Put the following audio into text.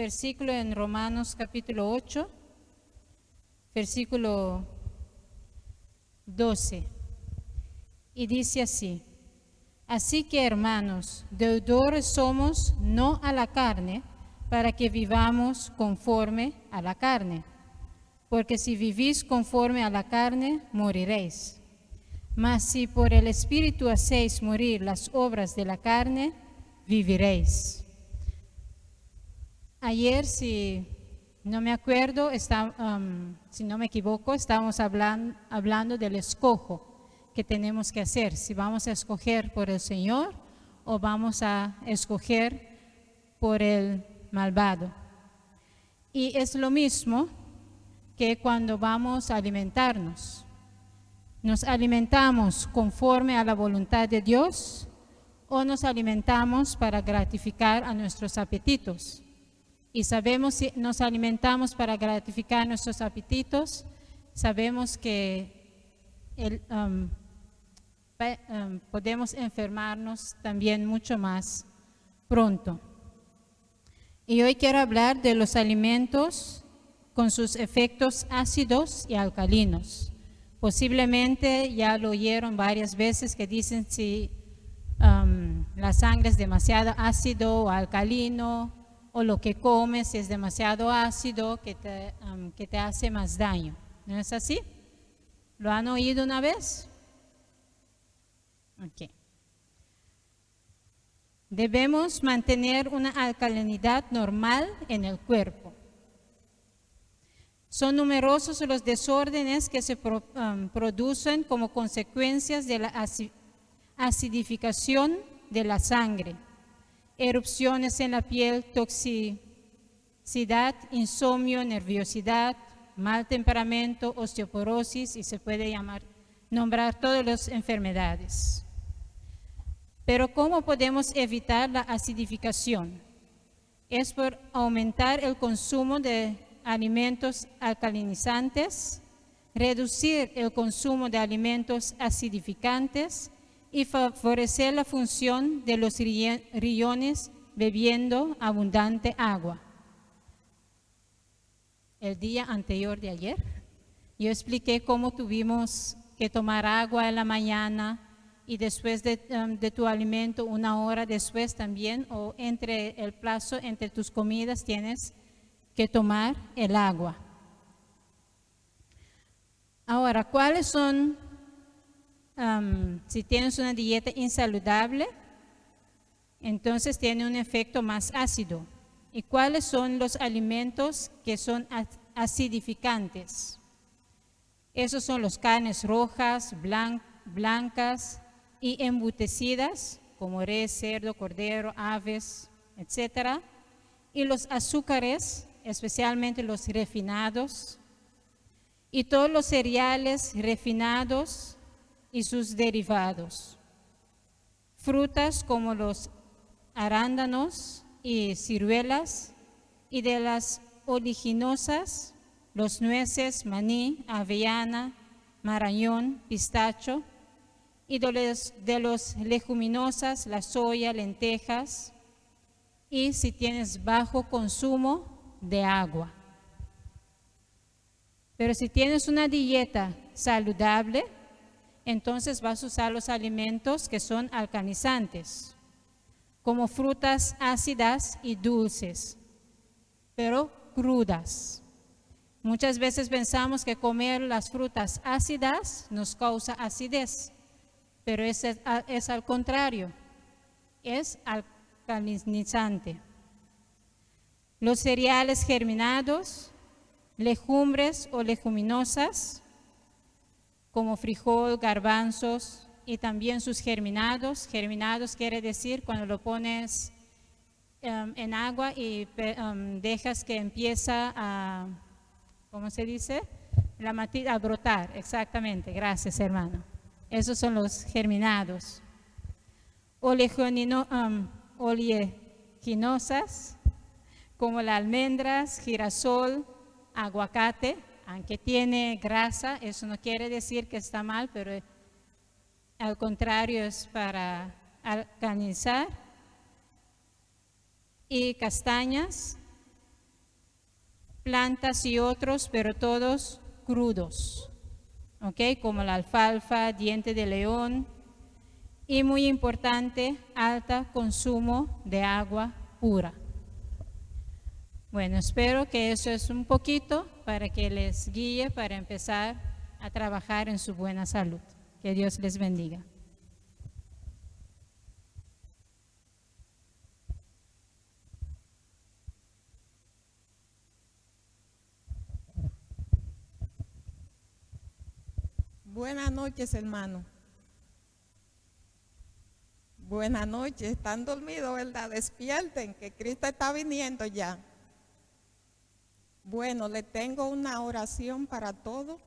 versículo en Romanos capítulo 8, versículo 12. Y dice así: así que, hermanos, deudores somos no a la carne, para que vivamos conforme a la carne. Porque si vivís conforme a la carne, moriréis. Mas si por el Espíritu hacéis morir las obras de la carne, viviréis. Ayer, si no me acuerdo, si no me equivoco, estábamos hablando del escojo que tenemos que hacer, si vamos a escoger por el Señor o vamos a escoger por el malvado. Y es lo mismo que cuando vamos a alimentarnos. ¿Nos alimentamos conforme a la voluntad de Dios o nos alimentamos para gratificar a nuestros apetitos? Y sabemos, si nos alimentamos para gratificar nuestros apetitos, sabemos que podemos enfermarnos también mucho más pronto. Y hoy quiero hablar de los alimentos con sus efectos ácidos y alcalinos. Posiblemente ya lo oyeron varias veces que dicen si la sangre es demasiado ácido o alcalino, o lo que comes es demasiado ácido que te hace más daño. ¿No es así? ¿Lo han oído una vez? Ok. Debemos mantener una alcalinidad normal en el cuerpo. Son numerosos los desórdenes que se producen como consecuencias de la acidificación de la sangre. Erupciones en la piel, toxicidad, insomnio, nerviosidad, mal temperamento, osteoporosis y se puede nombrar todas las enfermedades. Pero ¿cómo podemos evitar la acidificación? Es por aumentar el consumo de alimentos alcalinizantes, reducir el consumo de alimentos acidificantes y favorecer la función de los riñones bebiendo abundante agua. El día anterior de ayer, yo expliqué cómo tuvimos que tomar agua en la mañana y después de tu alimento, una hora después también, o entre el plazo entre tus comidas, tienes que tomar el agua. Ahora, ¿cuáles son, si tienes una dieta insaludable, entonces tiene un efecto más ácido? ¿Y cuáles son los alimentos que son acidificantes? Esos son las carnes rojas, blancas y embutecidas, como res, cerdo, cordero, aves, etc. Y los azúcares, especialmente los refinados, y todos los cereales refinados y sus derivados. Frutas como los arándanos y ciruelas, y de las oleaginosas, los nueces, maní, avellana, marañón, pistacho, y de los leguminosas, la soya, lentejas, y si tienes bajo consumo de agua. Pero si tienes una dieta saludable, entonces vas a usar los alimentos que son alcalinizantes, como frutas ácidas y dulces, pero crudas. Muchas veces pensamos que comer las frutas ácidas nos causa acidez, pero es al contrario, es alcalinizante. Los cereales germinados, legumbres o leguminosas, como frijol, garbanzos, y también sus germinados. Germinados quiere decir cuando lo pones en agua y dejas que empieza a, ¿cómo se dice? La matita a brotar, exactamente, gracias hermano. Esos son los germinados. Oleaginosas, como las almendras, girasol, aguacate, aunque tiene grasa, eso no quiere decir que está mal, pero al contrario es para alcalinizar. Y castañas, plantas y otros, pero todos crudos, ¿ok? Como la alfalfa, diente de león y muy importante, alto consumo de agua pura. Bueno, espero que eso es un poquito para que les guíe para empezar a trabajar en su buena salud. Que Dios les bendiga. Buenas noches, hermano. Buenas noches. Están dormidos, ¿verdad? Despierten, que Cristo está viniendo ya. Bueno, le tengo una oración para todos.